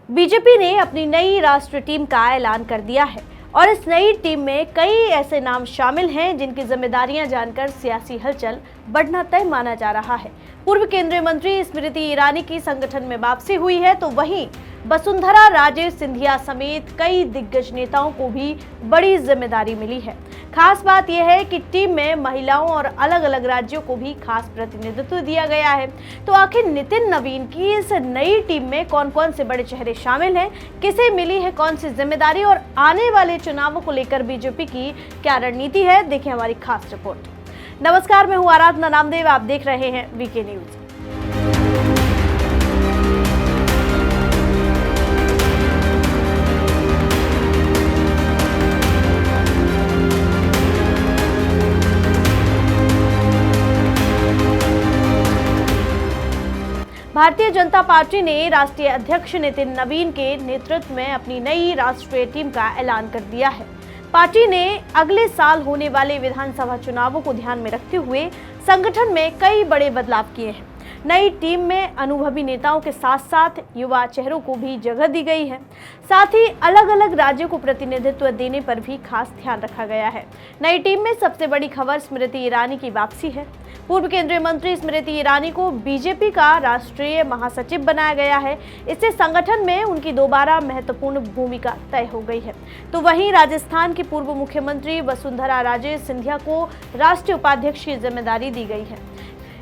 BJP ने अपनी नई राष्ट्रीय टीम का ऐलान कर दिया है और इस नई टीम में कई ऐसे नाम शामिल हैं जिनकी जिम्मेदारियां जानकर सियासी हलचल बढ़ना तय माना जा रहा है। पूर्व केंद्रीय मंत्री स्मृति ईरानी की संगठन में वापसी हुई है, तो वहीं वसुंधरा राजे सिंधिया समेत कई दिग्गज नेताओं को भी बड़ी जिम्मेदारी मिली है। खास बात यह है कि टीम में महिलाओं और अलग अलग राज्यों को भी खास प्रतिनिधित्व दिया गया है। तो आखिर नितिन नवीन की इस नई टीम में कौन कौन से बड़े चेहरे शामिल हैं, किसे मिली है कौन सी जिम्मेदारी और आने वाले चुनावों को लेकर बीजेपी की क्या रणनीति है, देखिए हमारी खास रिपोर्ट। नमस्कार, मैं हूँ आराधना नामदेव, आप देख रहे हैं VK news. Bharatiya Janata party ने राष्ट्रीय अध्यक्ष नितिन नवीन के नेतृत्व में अपनी नई राष्ट्रीय टीम का ऐलान कर दिया है। पार्टी ने अगले साल होने वाले विधानसभा चुनावों को ध्यान में रखते हुए संगठन में कई बड़े बदलाव किए हैं। नई टीम में अनुभवी नेताओं के साथ साथ युवा चेहरों को भी जगह दी गई है। साथ ही अलग अलग राज्यों को प्रतिनिधित्व देने पर भी खास ध्यान रखा गया है। नई टीम में सबसे बड़ी खबर स्मृति ईरानी की वापसी है। पूर्व केंद्रीय मंत्री स्मृति ईरानी को बीजेपी का राष्ट्रीय महासचिव बनाया गया है। इससे संगठन में उनकी दोबारा महत्वपूर्ण भूमिका तय हो गई है। तो वहीं राजस्थान की पूर्व मुख्यमंत्री वसुंधरा राजे सिंधिया को राष्ट्रीय उपाध्यक्ष की जिम्मेदारी दी गई है।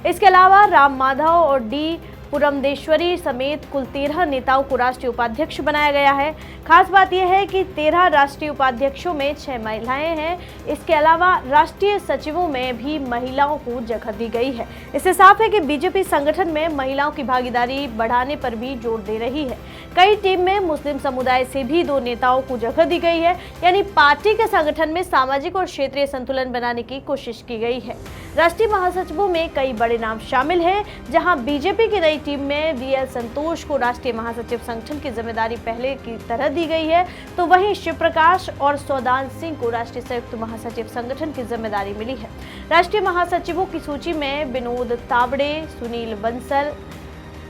इसके अलावा राम माधव और डी पुरंदेश्वरी समेत कुल 13 नेताओं को राष्ट्रीय उपाध्यक्ष बनाया गया है। खास बात यह है कि 13 राष्ट्रीय उपाध्यक्षों में 6 महिलाएं हैं। इसके अलावा राष्ट्रीय सचिवों में भी महिलाओं को जगह दी गई है। इससे साफ है कि बीजेपी संगठन में महिलाओं की भागीदारी बढ़ाने पर भी जोर दे रही है। कई टीम में मुस्लिम समुदाय से भी 2 नेताओं को जगह दी गई है, यानी पार्टी के संगठन में सामाजिक और क्षेत्रीय संतुलन बनाने की कोशिश की गई है। राष्ट्रीय महासचिवों में कई बड़े नाम शामिल हैं, जहां बीजेपी की नई टीम में वीएल संतोष को राष्ट्रीय महासचिव संगठन की जिम्मेदारी पहले की तरह दी गई है, तो वहीं शिव प्रकाश और सौदान सिंह को राष्ट्रीय संयुक्त महासचिव संगठन की जिम्मेदारी मिली है। राष्ट्रीय महासचिवों की सूची में विनोद तावड़े, सुनील बंसल,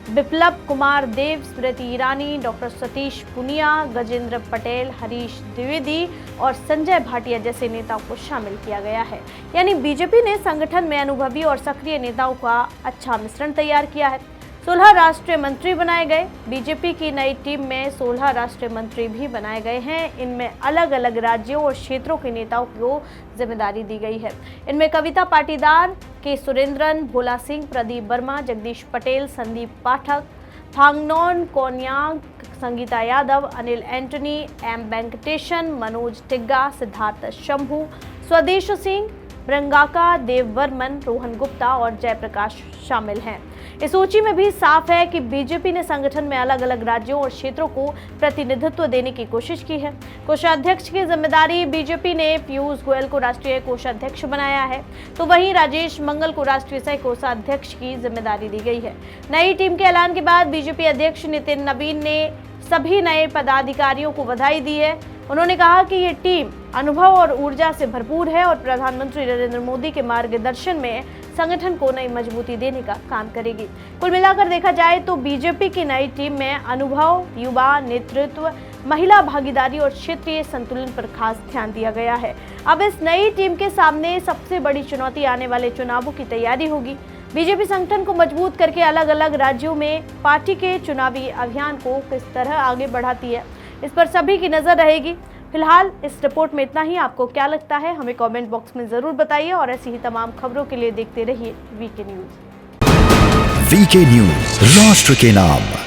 बिप्लब कुमार देव, स्मृति ईरानी, डॉक्टर सतीश पुनिया, गजेंद्र पटेल, हरीश द्विवेदी और संजय भाटिया जैसे नेताओं को शामिल किया गया है। यानी बीजेपी ने संगठन में अनुभवी और सक्रिय नेताओं का अच्छा मिश्रण तैयार किया है। 16 राष्ट्रीय मंत्री बनाए गए। बीजेपी की नई टीम में 16 राष्ट्रीय मंत्री भी बनाए गए हैं। इनमें अलग अलग राज्यों और क्षेत्रों के नेताओं को जिम्मेदारी दी गई है। इनमें कविता पाटीदार, के सुरेंद्रन, भोला सिंह, प्रदीप वर्मा, जगदीश पटेल, संदीप पाठक, थांगनौन कोन्यांग, संगीता यादव, अनिल एंटनी, एम वेंकटेशन, मनोज टिग्गा, सिद्धार्थ शंभू, स्वदेश सिंह, ब्रंगाका देववर्मन, रोहन गुप्ता और जयप्रकाश शामिल हैं। इस सूची में भी साफ है कि बीजेपी ने संगठन में अलग अलग राज्यों और क्षेत्रों को प्रतिनिधित्व देने की कोशिश की है। कोषाध्यक्ष की जिम्मेदारी बीजेपी ने पीयूष गोयल को राष्ट्रीय कोषाध्यक्ष बनाया है, तो वहीं राजेश मंगल को राष्ट्रीय सह कोषाध्यक्ष की जिम्मेदारी दी गई है। नई टीम के ऐलान के बाद बीजेपी अध्यक्ष नितिन नवीन ने सभी नए पदाधिकारियों को बधाई दी है। उन्होंने कहा कि ये टीम अनुभव और ऊर्जा से भरपूर है और प्रधानमंत्री नरेंद्र मोदी के मार्गदर्शन में संगठन को नई मजबूती देने का काम करेगी। कुल मिलाकर देखा जाए तो बीजेपी की नई टीम में अनुभव, युवा नेतृत्व, महिला भागीदारी और क्षेत्रीय संतुलन पर खास ध्यान दिया गया है। अब इस नई टीम के सामने सबसे बड़ी चुनौती आने वाले चुनावों की तैयारी होगी। बीजेपी संगठन को मजबूत करके अलग अलग राज्यों में पार्टी के चुनावी अभियान को किस तरह आगे बढ़ाती है, इस पर सभी की नजर रहेगी। फिलहाल इस रिपोर्ट में इतना ही। आपको क्या लगता है हमें कमेंट बॉक्स में जरूर बताइए और ऐसी ही तमाम खबरों के लिए देखते रहिए वीके न्यूज। वीके न्यूज, राष्ट्र के नाम।